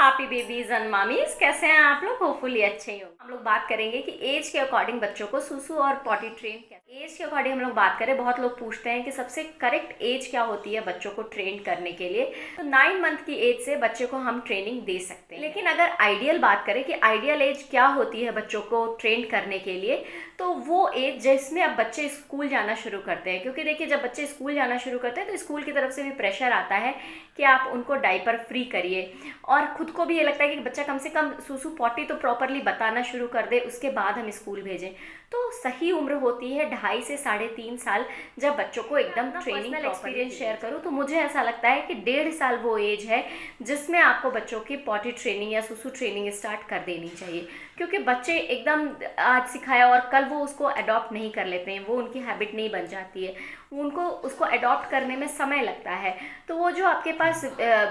Happy babies and mommy's, कैसे हैं आप लोग? होपफुली अच्छे ही हो। हम लोग बात करेंगे कि एज के अकॉर्डिंग बच्चों को सुसु और पॉटी ट्रेन कैसे। एज के अकॉर्डिंग हम लोग बात करें, बहुत लोग पूछते हैं कि सबसे करेक्ट एज क्या होती है बच्चों को ट्रेन करने के लिए। तो 9 मंथ की एज से बच्चे को हम ट्रेनिंग दे सकते हैं। लेकिन अगर आइडियल बात करें कि आइडियल एज क्या होती है बच्चों को ट्रेन करने के लिए, तो वो एज जिसमें अब बच्चे स्कूल जाना शुरू करते हैं। क्योंकि देखिए, जब बच्चे स्कूल जाना शुरू करते हैं तो स्कूल की तरफ से भी प्रेशर आता है कि आप उनको डाइपर फ्री करिए, और खुद को भी ये लगता है कि बच्चा कम से कम सुसु पॉटी तो प्रॉपरली बताना शुरू कर दे, उसके बाद हम स्कूल भेजें। तो सही उम्र होती है 2.5 से 3.5 साल, जब बच्चों को एकदम ट्रेनिंग एक्सपीरियंस शेयर करूँ तो मुझे ऐसा लगता है कि 1.5 साल वो एज है जिसमें आपको बच्चों की पॉटी ट्रेनिंग या सुसु ट्रेनिंग स्टार्ट कर देनी चाहिए। क्योंकि बच्चे एकदम आज सिखाया और कल वो उसको अडॉप्ट नहीं कर लेते हैं, वो उनकी हैबिट नहीं बन जाती है, उनको उसको अडॉप्ट करने में समय लगता है। तो वो जो आपके पास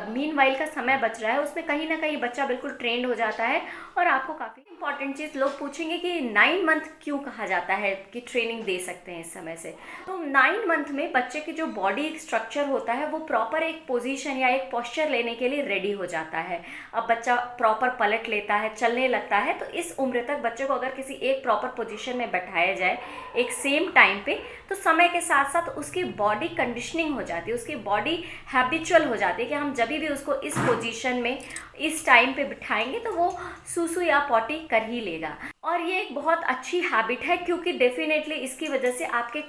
मीन वाइल का समय बच रहा है, उसमें कहीं ना कहीं बच्चा बिल्कुल ट्रेंड हो जाता है। और आपको काफ़ी इंपॉर्टेंट चीज़ लोग पूछेंगे कि 9 मंथ क्यों कहा जाता है कि ट्रेनिंग दे सकते हैं इस समय से। तो 9 मंथ में बच्चे की जो बॉडी स्ट्रक्चर होता है वो प्रॉपर एक पोजीशन या एक पोस्चर लेने के लिए रेडी हो जाता है। अब बच्चा प्रॉपर पलट लेता है, चलने लगता है। तो इस उम्र तक बच्चे को अगर किसी एक प्रॉपर पोजीशन में बैठाया जाए एक सेम टाइम पे, तो समय के साथ साथ उसकी बॉडी कंडीशनिंग हो जाती है, उसकी बॉडी हैबिचुअल हो जाती है कि हम जब भी उसको इस पोजीशन में इस टाइम पे बिठाएंगे तो वो सुसु या पॉटी कर ही लेगा। और ये एक बहुत अच्छी हैबिट है, क्योंकि डेफिनेटली इसकी वजह से आपके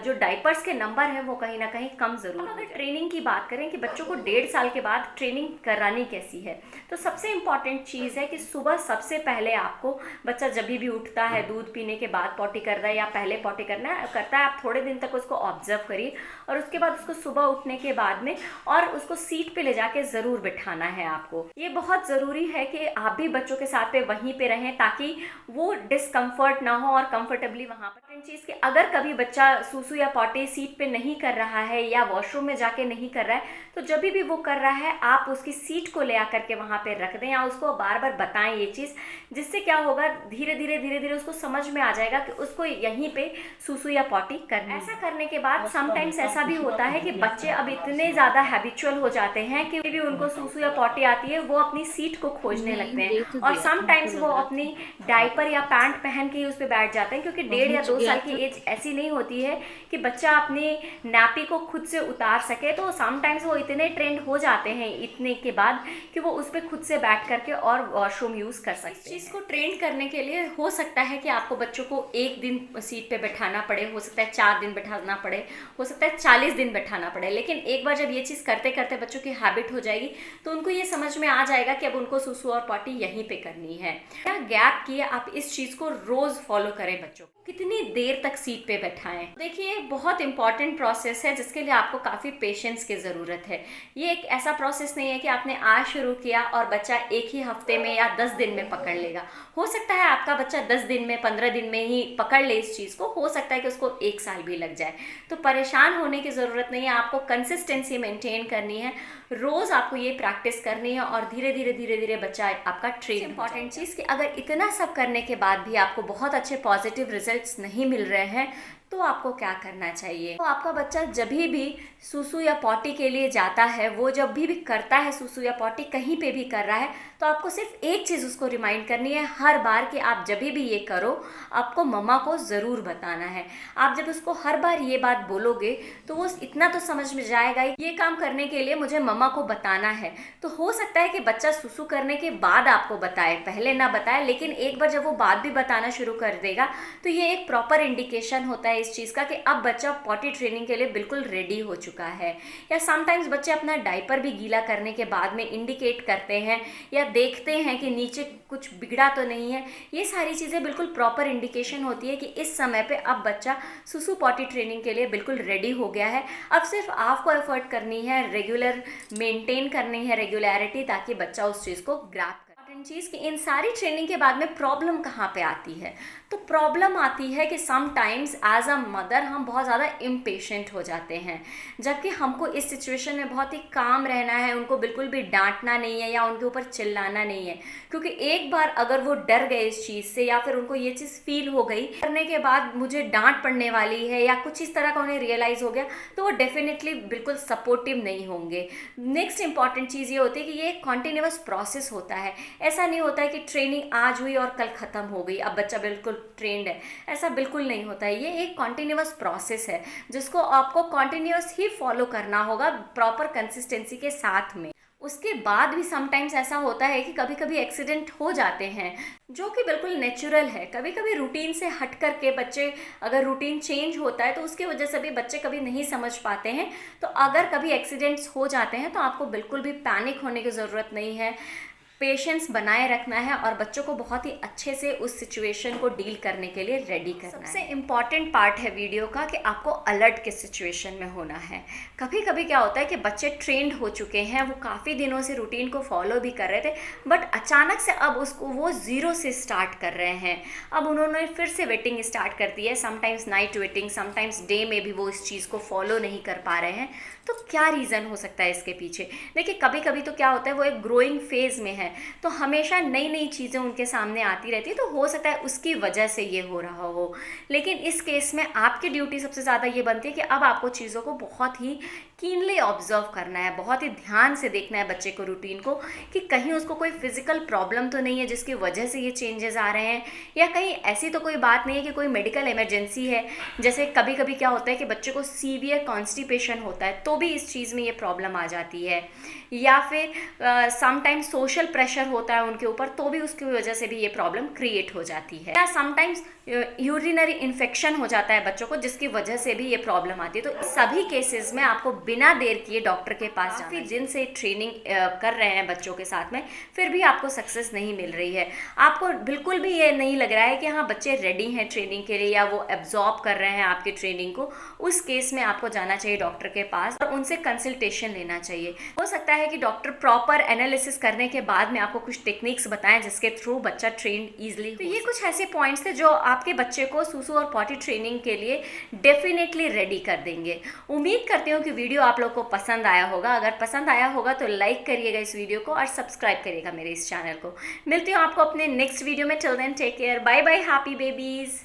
जो डाइपर्स के नंबर हैं वो कहीं ना कहीं कम ज़रूर। अगर ट्रेनिंग की बात करें कि बच्चों को 1.5 साल के बाद ट्रेनिंग करानी कैसी है, तो सबसे इम्पॉर्टेंट चीज़ है कि सुबह सबसे पहले आपको, बच्चा जब भी उठता है दूध पीने के बाद पॉटी कर रहा है या पहले पॉटी करता है, आप थोड़े दिन तक उसको ऑब्जर्व करिए। और उसके बाद उसको सुबह उठने के बाद में और उसको सीट पे ले जाके ज़रूर बिठाना है आपको। ये बहुत ज़रूरी है कि आप भी बच्चों के साथ पे वहीं पे रहें, ताकि वो डिस्कम्फर्ट ना हो और कंफर्टेबली वहाँ पर। चीज़ कि अगर कभी बच्चा सुसु या पॉटी सीट पे नहीं कर रहा है या वॉशरूम में जाके नहीं कर रहा है, तो जब भी वो कर रहा है आप उसकी सीट को ले आकर के वहाँ पे रख दें या उसको बार बार बताएं ये चीज़। जिससे क्या होगा, धीरे धीरे उसको समझ में आ जाएगा कि उसको यहीं पे सुसु या पॉटी करनी है। ऐसा करने के बाद समटाइम्स ऐसा भी होता है कि बच्चे अब इतने ज़्यादा हैबिचुअल हो जाते हैं कि भी उनको सुसु या पॉटी आती है, वो अपनी सीट को खोजने लगते हैं। और समटाइम्स वो अपनी डाइपर या पैंट पहन के ही उस पर बैठ जाते हैं, क्योंकि 1.5 या 2 साल की एज ऐसी नहीं होती है कि बच्चा अपनी नैपी को खुद से उतार सके। तो समटाइम्स वो इतने ट्रेंड हो जाते हैं इतने के बाद कि वो उस पर खुद से बैठ करके और वॉशरूम यूज़ कर सकते हैं। इस चीज़ को ट्रेंड करने के लिए हो सकता है कि आपको बच्चों को 1 दिन सीट पे बैठाना पड़े, हो सकता है 4 दिन बैठाना पड़े, हो सकता है 40 दिन बैठाना पड़े। लेकिन एक बार जब ये चीज़ करते करते बच्चों की हैबिट हो जाएगी तो उनको ये समझ में आ जाएगा कि अब उनको सुसु और पॉटी यहीं पे करनी है। क्या गैप किए आप इस चीज़ को रोज़ फॉलो करें, बच्चों को कितनी देर तक सीट पे बैठाएं। देखिए, बहुत इंपॉर्टेंट प्रोसेस है जिसके लिए आपको काफ़ी पेशेंस की ज़रूरत है। ये एक ऐसा प्रोसेस नहीं है कि आपने आज शुरू किया और बच्चा एक ही हफ्ते में या 10 दिन में पकड़ लेगा। हो सकता है आपका बच्चा 10 दिन में 15 दिन में ही पकड़ ले इस चीज़ को, हो सकता है कि उसको 1 साल भी लग जाए। तो परेशान होने की ज़रूरत नहीं है, आपको कंसिस्टेंसी मेंटेन करनी है, रोज़ आपको ये प्रैक्टिस करनी है और धीरे धीरे बच्चा आपका ट्रेन। इंपॉर्टेंट चीज़ कि अगर इतना सब करने के बाद भी आपको बहुत अच्छे पॉजिटिव रिजल्ट्स नहीं मिल रहे हैं, तो आपको क्या करना चाहिए। तो आपका बच्चा जब भी सुसु या पॉटी के लिए जाता है, वो जब भी करता है सुसु या पॉटी कहीं पे भी कर रहा है, तो आपको सिर्फ एक चीज़ उसको रिमाइंड करनी है हर बार कि आप जब भी ये करो आपको मम्मा को ज़रूर बताना है। आप जब उसको हर बार ये बात बोलोगे तो वो इतना तो समझ में जाएगा ये काम करने के लिए मुझे मम्मा को बताना है। तो हो सकता है कि बच्चा सुसु करने के बाद आपको बताए, पहले ना बताए, लेकिन एक बार जब वो बात भी बताना शुरू कर देगा तो ये एक प्रॉपर इंडिकेशन होता है इस चीज़ का कि अब बच्चा पॉटी ट्रेनिंग के लिए बिल्कुल रेडी हो चुका है। या समटाइम्स बच्चे अपना डाइपर भी गीला करने के बाद में इंडिकेट करते हैं या देखते हैं कि नीचे कुछ बिगड़ा तो नहीं है। ये सारी चीज़ें बिल्कुल प्रॉपर इंडिकेशन होती है कि इस समय पे अब बच्चा सुसु पॉटी ट्रेनिंग के लिए बिल्कुल रेडी हो गया है। अब सिर्फ आपको एफर्ट करनी है, रेगुलर मेंटेन करनी है रेगुलरिटी, ताकि बच्चा उस चीज़ को ग्रैब। चीज़ कि इन सारी ट्रेनिंग के बाद में प्रॉब्लम कहाँ पे आती है, तो प्रॉब्लम आती है कि समटाइम्स एज अ मदर हम बहुत ज़्यादा इम्पेशेंट हो जाते हैं, जबकि हमको इस सिचुएशन में बहुत ही काम रहना है, उनको बिल्कुल भी डांटना नहीं है या उनके ऊपर चिल्लाना नहीं है, क्योंकि एक बार अगर वो डर गए इस चीज़ से या फिर उनको ये चीज़ फील हो गई करने के बाद मुझे डांट पड़ने वाली है या कुछ इस तरह का उन्हें रियलाइज़ हो गया, तो वो डेफिनेटली बिल्कुल सपोर्टिव नहीं होंगे। नेक्स्ट इंपॉर्टेंट चीज़ ये होती है कि ये एक कॉन्टिन्यूस प्रोसेस होता है। ऐसा नहीं होता है कि ट्रेनिंग आज हुई और कल ख़त्म हो गई, अब बच्चा बिल्कुल ट्रेंड है, ऐसा बिल्कुल नहीं होता है। ये एक कॉन्टिन्यूस प्रोसेस है जिसको आपको कॉन्टिन्यूस ही फॉलो करना होगा प्रॉपर कंसिस्टेंसी के साथ में। उसके बाद भी समटाइम्स ऐसा होता है कि कभी कभी एक्सीडेंट हो जाते हैं, जो कि बिल्कुल नेचुरल है। कभी कभी रूटीन से हट करके बच्चे, अगर रूटीन चेंज होता है तो उसकी वजह से भी बच्चे कभी नहीं समझ पाते हैं। तो अगर कभी एक्सीडेंट्स हो जाते हैं तो आपको बिल्कुल भी पैनिक होने की ज़रूरत नहीं है, पेशेंस बनाए रखना है और बच्चों को बहुत ही अच्छे से उस सिचुएशन को डील करने के लिए रेडी करना है। सबसे इम्पॉर्टेंट पार्ट है वीडियो का कि आपको अलर्ट के सिचुएशन में होना है। कभी कभी क्या होता है कि बच्चे ट्रेंड हो चुके हैं, वो काफ़ी दिनों से रूटीन को फॉलो भी कर रहे थे, बट अचानक से अब उसको वो ज़ीरो से स्टार्ट कर रहे हैं। अब उन्होंने फिर से वेटिंग स्टार्ट कर दी है, sometimes night waiting, sometimes day में भी वो इस चीज़ को फॉलो नहीं कर पा रहे हैं। तो क्या रीज़न हो सकता है इसके पीछे? देखिए, कभी कभी तो क्या होता है, वो एक ग्रोइंग फेज़ में है, तो हमेशा नई नई चीज़ें उनके सामने आती रहती है, तो हो सकता है उसकी वजह से ये हो रहा हो। लेकिन इस केस में आपकी ड्यूटी सबसे ज़्यादा ये बनती है कि अब आपको चीज़ों को बहुत ही कीनली ऑब्जर्व करना है, बहुत ही ध्यान से देखना है बच्चे को, रूटीन को, कि कहीं उसको कोई फिजिकल प्रॉब्लम तो नहीं है जिसकी वजह से ये चेंजेस आ रहे हैं, या कहीं ऐसी तो कोई बात नहीं है कि कोई मेडिकल इमरजेंसी है। जैसे कभी कभी क्या होता है कि बच्चे को सीवियर कॉन्स्टिपेशन होता है, तो भी इस चीज़ में ये प्रॉब्लम आ जाती है, या फिर समटाइम्स सोशल प्रेशर होता है उनके ऊपर, तो भी उसकी वजह से भी ये प्रॉब्लम क्रिएट हो जाती है, या समटाइम्स यूरिनरी इन्फेक्शन हो जाता है बच्चों को, जिसकी वजह से भी ये प्रॉब्लम आती है। तो सभी केसेस में आपको बिना देर किए डॉक्टर के पास जाना। काफ़ी दिन से ट्रेनिंग कर रहे हैं बच्चों के साथ में, फिर भी आपको सक्सेस नहीं मिल रही है, आपको बिल्कुल भी ये नहीं लग रहा है कि हाँ बच्चे रेडी हैं ट्रेनिंग के लिए या वो एब्जॉर्ब कर रहे हैं आपकी ट्रेनिंग को, उस केस में आपको जाना चाहिए डॉक्टर के पास और उनसे कंसल्टेशन लेना चाहिए। हो सकता है कि डॉक्टर प्रॉपर एनालिसिस करने के बाद में आपको कुछ टेक्निक्स बताएं जिसके थ्रू बच्चा ट्रेंड ईजिली। तो ये कुछ ऐसे पॉइंट्स थे जो आपके बच्चे को सूसू और पॉटी ट्रेनिंग के लिए डेफिनेटली रेडी कर देंगे। उम्मीद करती हूँ कि वीडियो आप लोग को पसंद आया होगा। अगर पसंद आया होगा तो लाइक करिएगा इस वीडियो को और सब्सक्राइब करिएगा मेरे इस चैनल को। मिलती हूँ आपको अपने नेक्स्ट वीडियो में। Till then take care, bye bye, happy babies.